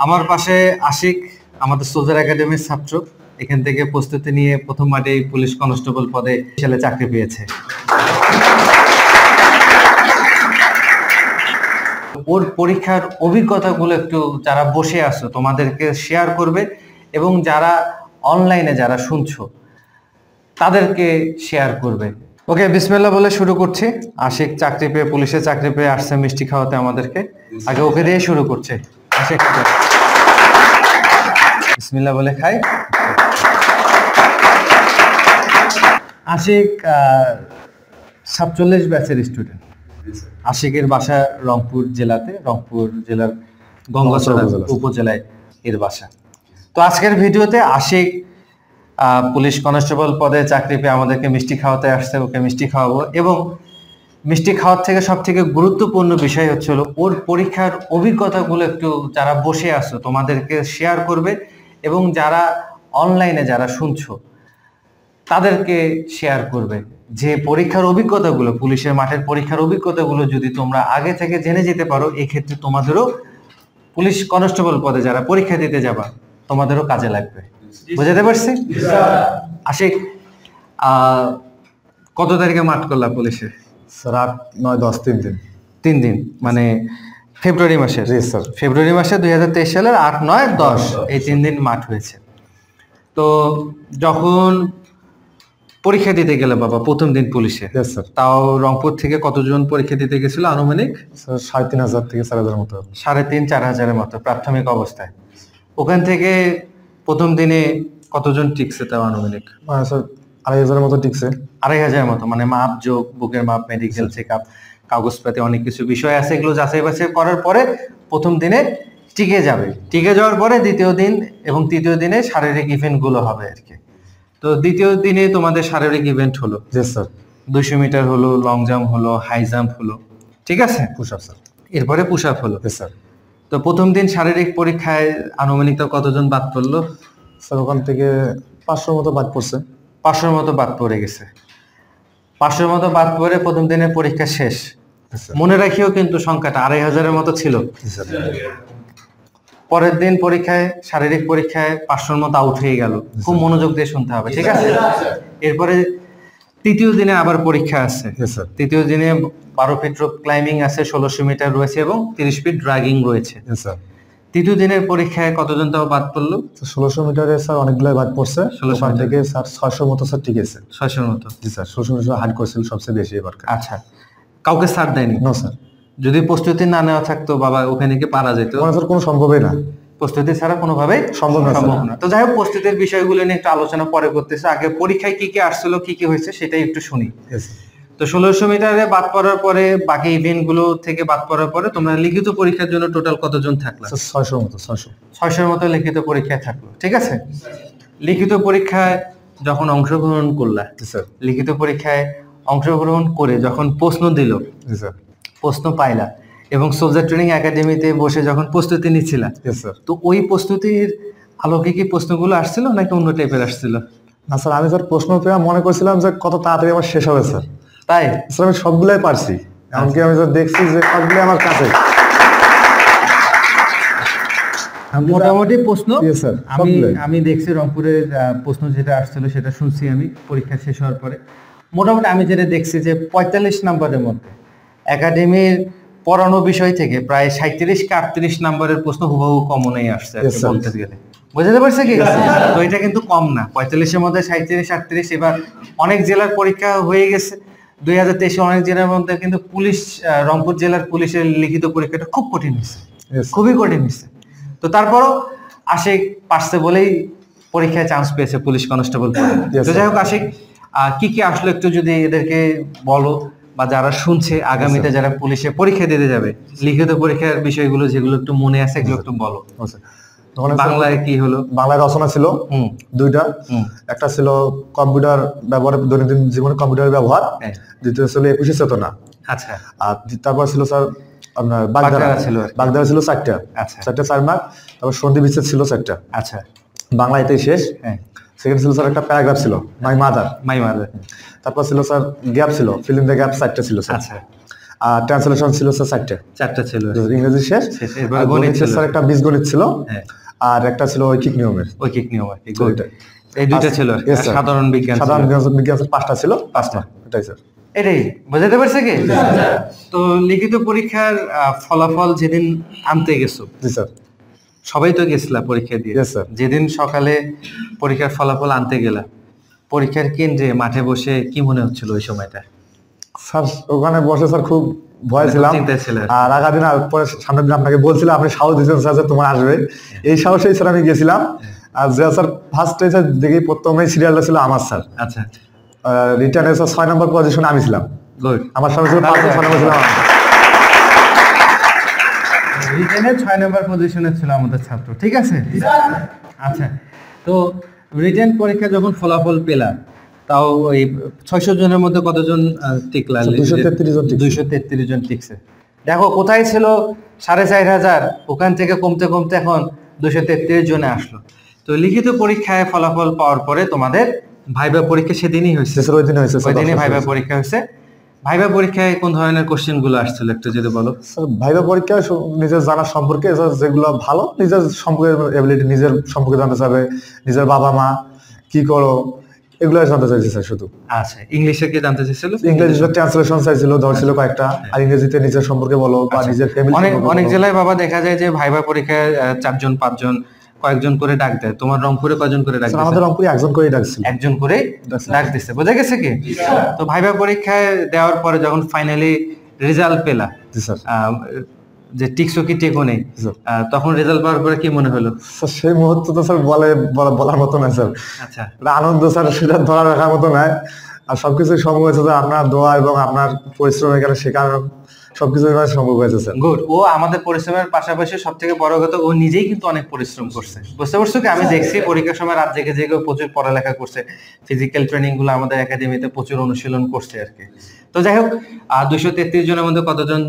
আমার পাশে আশিক আমাদের সোলজার একাডেমির ছাত্র, এখান থেকে প্রস্তুতি নিয়ে প্রথমবারেই পুলিশ কনস্টেবল পদে ছেলে চাকরি পেয়েছে। ওর পরীক্ষার অভিজ্ঞতাগুলো একটু যারা বসে আছো তোমাদেরকে শেয়ার করবে এবং যারা অনলাইনে যারা শুনছো তাদেরকে শেয়ার করবে। ওকে, বিসমিল্লাহ বলে শুরু করছি। আশিক চাকরি পেয়ে, পুলিশে চাকরি পেয়ে আসছে মিষ্টি খাওয়াতে আমাদেরকে। আগে ওকে দিয়ে শুরু করছে। আশিক বিসমিল্লাহ বলে খাই। আশিক 47 ব্যাচের স্টুডেন্ট। আশিকের বাসা রংপুর জেলাতে, রংপুর জেলার গঙ্গাচড়া উপজেলায় এর বাসা। তো আজকের ভিডিওতে আশিক পুলিশ কনস্টেবল পদে চাকরি পেয়ে আমাদেরকে মিষ্টি খাওয়াতে আসছে। ওকে মিষ্টি খাওয়াবো এবং মিষ্টি খাওয়ার থেকে সব থেকে গুরুত্বপূর্ণ বিষয় হচ্ছিল ওর পরীক্ষার অভিজ্ঞতাগুলো একটু যারা বসে আছো তোমাদেরকে শেয়ার করবে এবং যারা অনলাইনে যারা শুনছো তাদেরকে শেয়ার করবে। যে পরীক্ষার অভিজ্ঞতাগুলো, পুলিশের মাঠের পরীক্ষার অভিজ্ঞতাগুলো যদি তোমরা আগে থেকে জেনে যেতে পারো, এক্ষেত্রে তোমাদেরও পুলিশ কনস্টেবল পদে যারা পরীক্ষা দিতে যাবা তোমাদেরও কাজে লাগবে। বুঝাতে পারছি? আশিক, কত তারিখে মাঠ করলা পুলিশে? স্যার 8, 9, 10 3 দিন, মানে ফেব্রুয়ারি মাসে? জি স্যার, ফেব্রুয়ারি মাসে 2023 সালের 8, 9, 10 এই 3 দিন মাঠ হয়েছে। তো যখন পরীক্ষা দিতে গেলে বাবা প্রথম দিন পুলিশে, তাও রংপুর থেকে কতজন পরীক্ষা দিতে গেছিল আনুমানিক? 3,500 থেকে 4,000 মতো। 3,500-4,000 মতো প্রাথমিক অবস্থায়। ওখান থেকে প্রথম দিনে কতজন টিকছে তাও আনুমানিক? স্যার 2,500 মতো টিকছে। 2,500 মতো, মানে মাপ যোগ, বুকের মাপ, মেডিকেল চেকআপ, কাগজপাতি, অনেক কিছু বিষয় আছে, এগুলো যাচাই বাছাই করার পরে প্রথম দিনে টিকে যাবে। টিকে যাওয়ার পরে দ্বিতীয় দিন এবং তৃতীয় দিনে শারীরিক ইভেন্ট গুলো হবে আর কি। তো দ্বিতীয় দিনে তোমাদের শারীরিক ইভেন্ট হলো। জি স্যার। 200 মিটার হলো, লং জাম্প হলো, হাই জাম্প হলো, ঠিক আছে? Push up sir. এরপরে পুশ আপ হলো। জি স্যার। তো প্রথম দিন শারীরিক পরীক্ষায় আনুমানিক তো কতজন বাদ পড়লো? স্যার ওখান থেকে 500 মতো বাদ পড়ছে। 500 মতো বাদ পড়ে গেছে। 500 মতো বাদ পড়ে প্রথম দিনের পরীক্ষা শেষ। মনে রাখিও কিন্তু সংখ্যাটা 2,500-এর মতো ছিল। পরের দিন পরীক্ষায়, শারীরিক পরীক্ষায় 500-র মতো আউট হয়ে গেল। খুব মনোযোগ দিয়ে শুনতে হবে, ঠিক আছে? এরপরে তৃতীয় দিনে আবার পরীক্ষা আছে। তৃতীয় দিনে 12 ফিট রোপ ক্লাইম্বিং আছে, 1600 মিটার রয়েছে এবং 30 ফিট ড্রাগিং রয়েছে। তৃতীয় দিনের পরীক্ষায় কতজন তাও বাদ পড়লো? 1600 মিটারে স্যার অনেকগুলো বাদ পড়ছে। 1600 থেকে স্যার 600 মতো স্যার ঠিক আছে। 600 মতো? জি স্যার। 600 মিটার হার্ড করছিল সবচেয়ে বেশি এবার। আচ্ছা, কাউকে ছাড় দেয়নি? না স্যার। যদি প্রস্তুতি না নেওয়া থাকতো বাবা ওখানে কি পারা যেত? স্যার কোনো সম্ভবই না, প্রস্তুতি ছাড়া কোনোভাবেই সম্ভব না। তো যাই হোক, প্রস্তুতির বিষয়গুলো নিয়ে একটু আলোচনা পরে করতেছে। আগে পরীক্ষায় কি কি আসছিল, কি কি হয়েছে সেটাই একটু শুনি। তো 1600 মিটারে বাদ পড়ার পরে, বাকি ইভেন্ট গুলো থেকে বাদ পড়ার পরে তোমরা লিখিত পরীক্ষার জন্য টোটাল কতজন থাকলো? 600 মতো। 600-র মতো লিখিত পরীক্ষায় থাকলো, ঠিক আছে? লিখিত পরীক্ষায় যখন অংশগ্রহণ করলা, লিখিত পরীক্ষায় অংশগ্রহণ করে যখন প্রশ্ন দিল, প্রশ্ন পাইলা এবং সোলজার ট্রেনিং একাডেমিতে বসে যখন প্রস্তুতি নিচ্ছিলা, তো ওই প্রস্তুতির আলোকে কি প্রশ্নগুলো আসছিল নাকি অন্য টাইপের আসছিল? না স্যার, আমি স্যার প্রশ্ন পেয়ে মনে করছিলাম যে কত তাড়াতাড়ি আমার শেষ হবে স্যার। তাই স্যার আমি সবগুলাই পারছি, এমনকি আমি স্যার দেখছি যে সবগুলো আমার কাছে মোটামুটি প্রশ্ন। আমি দেখছি রংপুরের প্রশ্ন যেটা আসছিল সেটা শুনছি আমি পরীক্ষা শেষ হওয়ার পরে। মোটামুটি আমি যেটা দেখছি যে 45 নম্বরের মধ্যে একাডেমির পড়ানো বিষয় থেকে প্রায় 37-38 নম্বরের প্রশ্ন হুবহু কমনই আসছে বলতে গেলে। বুঝতে পারছে কি? তো এটা কিন্তু কম না, 45-এর মধ্যে 37-38। এবার অনেক জেলার পরীক্ষা হয়ে গেছে 2023-এ, অনেক জেলার মধ্যে কিন্তু পুলিশ, রংপুর জেলার পুলিশের লিখিত পরীক্ষাটা খুব কঠিন হয়েছে, খুবই কঠিন হয়েছে। তো তারপরও আশিক পারছে বলেই পরীক্ষায় চান্স পেয়েছে পুলিশ কনস্টেবল। তো যাই হোক আশিক, কি কি আসলে একটু যদি এদেরকে বলো, বা যারা শুনছে আগামীতে যারা পুলিশে পরীক্ষা দিতে যাবে, লিখিত পরীক্ষার বিষয়গুলো যেগুলো একটু মনে আছে এগুলো একটু বলো। বাংলায় কি হলো? বাংলায় রচনা ছিল 2টা। একটা ছিল কম্পিউটার ব্যবহার, দৈনন্দিন জীবনে কম্পিউটারের ব্যবহার। দ্বিতীয় ছিল 21 চেতনা। আচ্ছা। আর তারপর ছিল স্যার আপনার বাগধারা ছিল। বাগধারা ছিল 4টা। আচ্ছা। 4টা 4 মার্ক। তারপর সন্ধি বিচ্ছেদ ছিল 4টা। আচ্ছা। বাংলা এটাই শেষ। সেকেন্ড ছিল স্যার একটা প্যারাগ্রাফ ছিল, মাই মাদার। My mother. তারপর ছিল স্যার গ্যাপ ছিল, ফিল ইন দ্য গ্যাপ 4টা ছিল স্যার। আচ্ছা। আর ট্রান্সলেশন ছিল স্যার 4টা ছিল, ইংরেজি শেষ। এবার গণিত ছিল স্যার একটা বীজগণিত ছিল, আর একটা ছিল ঐকিক নিয়ম আর কি। এই দুইটা ছিল। সাধারণ বিজ্ঞান 5টা ছিল, 5টা, এটাই স্যার। এটাই বুঝাতে পারছে কি? তো লিখিত পরীক্ষার ফলাফল যেদিন আনতে গেছো, জি স্যার, সবাই তো গেছিলা পরীক্ষা দিয়ে, যেদিন সকালে পরীক্ষার ফলাফল আনতে গেলা, পরীক্ষার কেন্দ্রে মাঠে বসে কি মনে হচ্ছিল ওই সময়টা? স্যার ওখানে বসে স্যার খুব ভয় ছিলাম, আর আগা দিন পরে সামনের দিন আপনাকে বলছিলাম, আপনি সাহস দিয়েছেন স্যার যে তোমার আসবে, এই সাহসেই স্যার আমি গেছিলাম। আর যে স্যার ফার্স্ট স্যার দেখি প্রথমেই সিরিয়ালটা ছিল আমার স্যার। আচ্ছা, রিটার্নে স্যার 6 নম্বর পজিশনে আমি ছিলাম, আমার সামনে ছিল 5 নম্বর ছিলাম, রিটেনে 6 নম্বর পজিশনে ছিল আমাদের ছাত্র, ঠিক আছে। আচ্ছা, তো রিটেন পরীক্ষা যখন ফলাফল পেলা, তাও ওই 600 জনের মধ্যে কতজন টিকলা? 233 জন টিকছে। দেখো কোথায় ছিল 4500, ওখান থেকে কমতে কমতে এখন 233 জনে আসলো। তো লিখিত পরীক্ষায় ফলাফল পাওয়ার পরে তোমাদের ভাইবা পরীক্ষা সেদিনই হয়েছে, ওই দিনই ভাইবা পরীক্ষা হয়েছে। ভাইবা পরীক্ষায় কোন ধরনের কোশ্চেন গুলো আসছিল একটু যদি বলো। ভাইবা পরীক্ষা নিজের জানার সম্পর্কে, যেগুলো ভালো নিজের সম্পর্কে এবিলিটি, নিজের সম্পর্কে জানতে চাবে, নিজের বাবা মা কি করো, এগুলো জানতে চাইছে স্যার শুধু। আচ্ছা, ইংলিশে কি জানতে চাইছিল? ইংলিশে ট্রান্সলেশন চাইছিল, ধরছিল কয়েকটা, আর ইংরেজিতে নিজের সম্পর্কে বলো বা নিজের ফ্যামিলি। অনেক জেলায় বাবা দেখা যায় যে ভাইবা পরীক্ষায় 4 জন 5 জন কয়েকজন করে ডাক দেয়। তোমার রংপুরে কয়জন করে ডাক দেয়? আমাদের রংপুরে একজন করে ডাকছিল, একজন করে ডাক দিচ্ছে, বোঝা গেছে কি? তো ভাইবা পরীক্ষায় দেওয়ার পরে যখন ফাইনালি রেজাল্ট পেলা, যে টিকসো কি টেকো নেই, তখন রেজাল্ট পাওয়ার পরে কি মনে হলো? সেই মুহূর্তে তো স্যার বলার মতো না স্যার। আচ্ছা, আনন্দ স্যার সেটা ধরা রাখার মতো নয়। আর সবকিছু সম্ভব হয়েছে আপনার দোয়া এবং আপনার পরিশ্রম, এখানে শেখানো সবকিছু সম্ভব হয়েছে স্যার। গুড। ও আমাদের পরিশ্রমের পাশাপাশি সব থেকে বড় কথা, ও নিজেই কিন্তু অনেক পরিশ্রম করছে, বুঝতে পারছো কি? আমি দেখছি পরীক্ষার সময় রাত জেগে জেগে প্রচুর পড়ালেখা করছে, ফিজিক্যাল ট্রেনিং গুলো আমাদের একাডেমিতে প্রচুর অনুশীলন করছে আর কি। তো যাই হোক, 233 জনের মধ্যে কতজন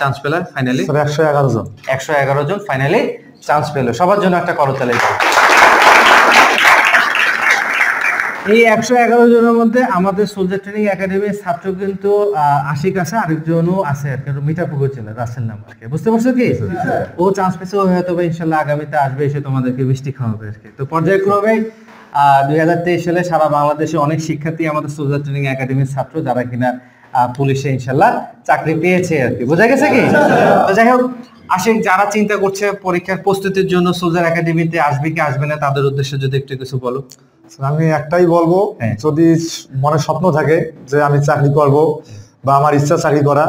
চান্স পেল ফাইনালি? 111 জন। 111 জন ফাইনালি চান্স পেল। সবার জন্য একটা করতালি দাও। এই 111 জনের মধ্যে আমাদের সোলজার ট্রেনিং একাডেমির ছাত্র কিন্তু আশিক আছে, আরেকজনও আছে আর কি, মিঠাপুকুর জেলার রাসেল নাম আর কি, বুঝতে পারছো কি? ও চান্স পেয়েছে, ও হয়তো ইনশাল্লাহ আগামীতে আসবে, এসে তোমাদেরকে মিষ্টি খাওয়াবে আর কি। তো পর্যায়ক্রমে 2023 সালে সারা বাংলাদেশে অনেক শিক্ষার্থী আমাদের সোলজার ট্রেনিং একাডেমির ছাত্র, যারা কিনা পুলিশে ইনশাল্লাহ চাকরি পেয়েছে আর কি, বোঝা গেছে কি? তো যাই হোক, আশিক যারা চিন্তা করছে পরীক্ষার প্রস্তুতির জন্য সোলজার একাডেমিতে আসবে কি আসবে না, তাদের উদ্দেশ্যে যদি একটু কিছু বলো। আমি একটাই বলবো, যদি মনে স্বপ্ন থাকে যে আমি চাকরি করব বা আমার ইচ্ছা চাকরি করা,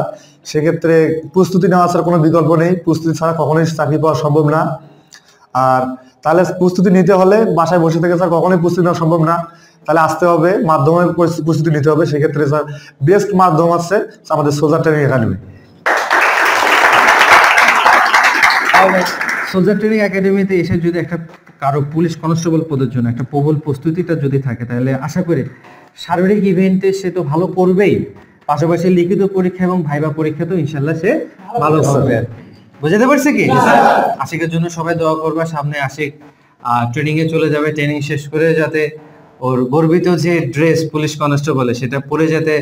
সেক্ষেত্রে প্রস্তুতি নেওয়া ছাড়া কোনো বিকল্প নেই। প্রস্তুতি ছাড়া কখনোই চাকরি পাওয়া সম্ভব না। আর তাহলে প্রস্তুতি নিতে হলে বাসায় বসে থেকে স্যার কখনোই প্রস্তুতি নেওয়া সম্ভব না, তাহলে আসতে হবে, মাধ্যমে প্রস্তুতি নিতে হবে। সেক্ষেত্রে স্যার বেস্ট মাধ্যম আছে আমাদের soldier training academy. Soldier training একাডেমিতে এসে যদি একটা কারো পুলিশ কনস্টেবল পদের জন্য একটা প্রবল প্রস্তুতিটা যদি থাকে, তাহলে আশা করি শারীরিক ইভেন্টে সে তো ভালো করবেই, পাশাপাশি লিখিত পরীক্ষা এবং ভাইবা পরীক্ষা তো ইনশাল্লাহ সে ভালো করবে। বুঝতে পারছি কি? আশিকের জন্য সবাই দোয়া করবে। সামনে আশিক ট্রেনিং এ চলে যাবে, ট্রেনিং শেষ করে যাতে ওর গর্বিত যে ড্রেস পুলিশ কনস্টেবল সেটা পরে যাতে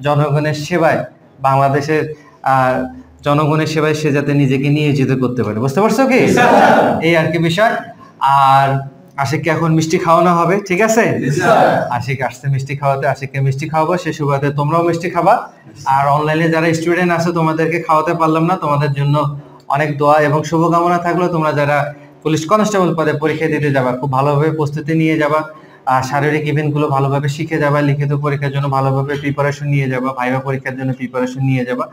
জনগণের সেবায়, বাংলাদেশের জনগণের সেবায় সে যাতে নিজেকে নিয়োজিত করতে পারে, বুঝতে পারছো কি? এই আর কি বিষয়। আর আশিককে এখন মিষ্টি খাওয়ানো হবে, ঠিক আছে? আশিক আসছে মিষ্টি খাওয়াতে, আশিককে মিষ্টি খাওয়াবো, সে সুবাদে তোমরাও মিষ্টি খাবা। আর অনলাইনে যারা স্টুডেন্ট আছে তোমাদেরকে খাওয়াতে পারলাম না, তোমাদের জন্য অনেক দোয়া এবং শুভকামনা থাকলো। তোমরা যারা পুলিশ কনস্টেবল পদে পরীক্ষা দিতে যাবা, খুব ভালোভাবে প্রস্তুতি নিয়ে যাবা, আর শারীরিক ইভেন্ট গুলো ভালোভাবে শিখে যাবা, লিখিত পরীক্ষার জন্য ভালোভাবে প্রিপারেশন নিয়ে যাবা, ভাইবা পরীক্ষার জন্য প্রিপারেশন নিয়ে যাবা।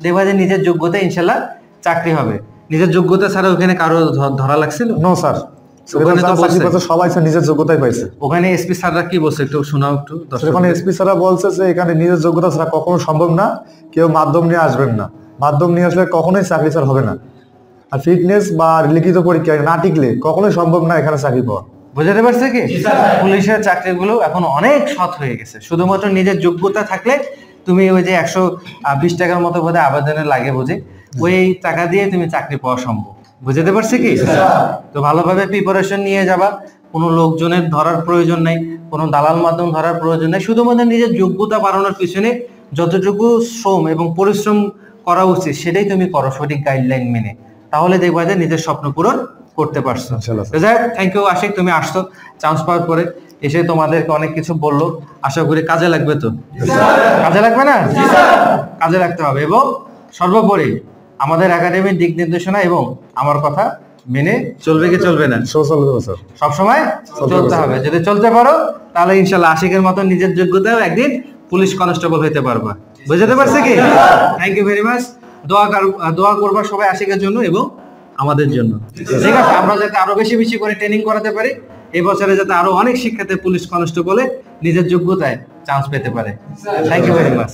দেখবা যে নিজের যোগ্যতা ইনশাল্লাহ চাকরি হবে। নিজের যোগ্যতা ছাড়া ওখানে কারো ধরা লাগছিল? নো স্যার, সবাই নিজের যোগ্যতাই পাইছে। ওখানে এসপি স্যাররা কি বলছে একটু শোনাও একটু। ওখানে এসপি স্যাররা বলছে যে এখানে নিজের যোগ্যতা ছাড়া কখনো সম্ভব না, কেউ মাধ্যম নিয়ে আসবেন না, মাধ্যম নিয়ে আসলে কখনোই চাকরি স্যার হবে না। আর ফিটনেস বা লিখিত পরীক্ষায় না টিকলে কখনোই সম্ভব না এখানে চাকরি পাওয়া। বুঝতে পারছে কি? পুলিশের চাকরিগুলো এখন অনেক সৎ হয়ে গেছে, শুধুমাত্র নিজের যোগ্যতা থাকলে তুমি ওই যে 120 টাকার মতো বোধহয় আবেদনের লাগে বুঝে, ওই টাকা দিয়ে তুমি চাকরি পাওয়া সম্ভব। বুঝতে পারছি কি? তো ভালোভাবে প্রিপারেশন নিয়ে যাবা, কোনো লোকজনের ধরার প্রয়োজন নাই, কোনো দালাল মাধ্যম ধরার প্রয়োজন নাই, শুধুমাত্র নিজের যোগ্যতা বাড়ানোর পিছনে যতটুকু শ্রম এবং পরিশ্রম করা উচিত সেটাই তুমি করো সঠিক গাইডলাইন মেনে, তাহলে দেখবা যে নিজের স্বপ্ন পূরণ করতে পারছো। থ্যাংক ইউ আশিক, তুমি আসছো চান্স পাওয়ার পরে, এসে তোমাদেরকে অনেক কিছু বললো, আশা করি কাজে লাগবে। তো কাজে লাগবে না? কাজে লাগতে হবে, এবং সর্বোপরি আমাদের একাডেমির দিক নির্দেশনা এবং আমার কথা মেনে চলবে কি চলবে না? সবসময় চলতে হবে। যদি চলতে পারো তাহলে ইনশাল্লাহ আশিকের মতো নিজের যোগ্যতায় একদিন পুলিশ কনস্টেবল হইতে পারবা। বুঝতে পারছে কি? Thank you very much. দোয়া করবা সবাই আশিকের জন্য এবং আমাদের জন্য, ঠিক আছে? আমরা যাতে আরো বেশি বেশি করে ট্রেনিং করাতে পারি, এই বছরে যাতে আরো অনেক শিক্ষার্থী পুলিশ কনস্টেবলে নিজের যোগ্যতায় চান্স পেতে পারে। Thank you very much.